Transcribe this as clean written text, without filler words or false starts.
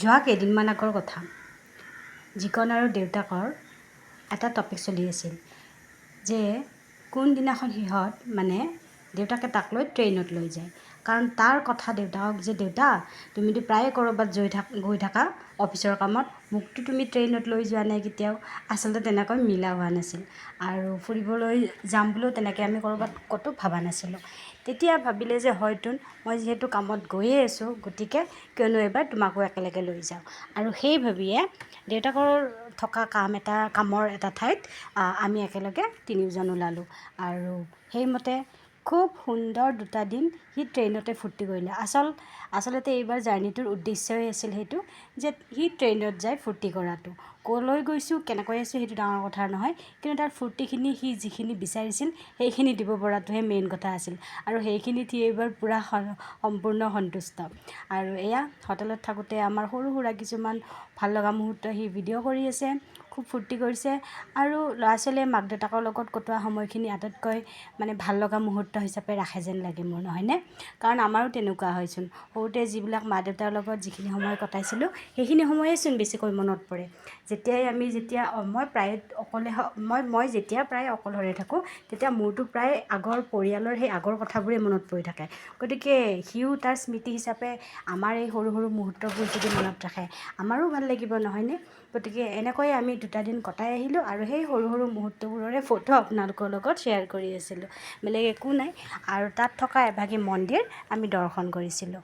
যোৱা কেইদিনমান আগৰ কথা যিকণ আৰু দেউতাকৰ এটা টপিক চলি আছিল যে কোনদিনাখন সিহঁত দেউতাকে তাক লৈ ট্ৰেইনত লৈ যায়। কাৰণ তাৰ কথা দেউতাকক যে দেউতা তুমিতো প্ৰায়ে ক'ৰবাত গৈ থাকা অফিচৰ কামত, মোকতো তুমি ট্ৰেইনত লৈ যোৱা নাই কেতিয়াও। আচলতে তেনেকৈ মিলা হোৱা নাছিল আৰু ফুৰিবলৈ যাম বুলিও তেনেকৈ আমি ক'ৰবাত ক'তো ভবা নাছিলোঁ। তেতিয়া ভাবিলে যে হয়তো মই যিহেতু কামত গৈয়ে আছোঁ, গতিকে কিয়নো এবাৰ তোমাকো একেলগে লৈ যাওঁ। আৰু সেই ভাবিয়ে দেউতাকৰ থকা কামৰ এটা ঠাইত আমি একেলগে তিনিওজন ওলালোঁ আৰু সেইমতে খুব সুন্দৰ 2টা দিন সি ট্ৰেইনতে ফূৰ্তি কৰিলে। আচলতে এইবাৰ জাৰ্ণিটোৰ উদ্দেশ্যই আছিল সেইটো যে সি ট্ৰেইনত যায় ফূৰ্তি কৰাটো। ক'লৈ গৈছোঁ কেনেকৈ আছোঁ সেইটো ডাঙৰ কথা নহয়, কিন্তু তাৰ ফূৰ্তিখিনি সি যিখিনি বিচাৰিছিল সেইখিনি দিব পৰাটোহে মেইন কথা আছিল। আৰু সেইখিনিত সি এইবাৰ পূৰা সম্পূৰ্ণ সন্তুষ্ট। আৰু এয়া হোটেলত থাকোঁতে আমাৰ সৰু সুৰা কিছুমান ভাল লগা মুহূৰ্ত সি ভিডিঅ' কৰি আছে, খুব ফূৰ্তি কৰিছে। আৰু ল'ৰা ছোৱালীয়ে মাক দেউতাকৰ লগত কটোৱা সময়খিনি আটাইতকৈ ভাল লগা মুহূৰ্ত হিচাপে ৰাখে যেন লাগে মোৰ, নহয়নে? কাৰণ আমাৰো তেনেকুৱা হয়চোন, সৰুতে যিবিলাক মা দেউতাৰ লগত যিখিনি সময় কটাইছিলোঁ সেইখিনি সময়েচোন বেছিকৈ মনত পৰে। মই যেতিয়া প্ৰায় অকলশৰে থাকোঁ তেতিয়া মোৰতো প্ৰায় আগৰ পৰিয়ালৰ সেই আগৰ কথাবোৰেই মনত পৰি থাকে। গতিকে সিও তাৰ স্মৃতি হিচাপে আমাৰ এই সৰু সৰু মুহূৰ্তবোৰ যদি মনত ৰাখে আমাৰো ভাল লাগিব, নহয়নে? গতিকে এনেকৈয়ে আমি 2টা দিন কটাই আহিলোঁ আৰু সেই সৰু সৰু মুহূৰ্তবোৰৰে ফটো আপোনালোকৰ লগত শ্বেয়াৰ কৰি আছিলোঁ। বেলেগ একো নাই। আৰু তাত থকা এভাগী মন্দিৰ আমি দৰ্শন কৰিছিলোঁ।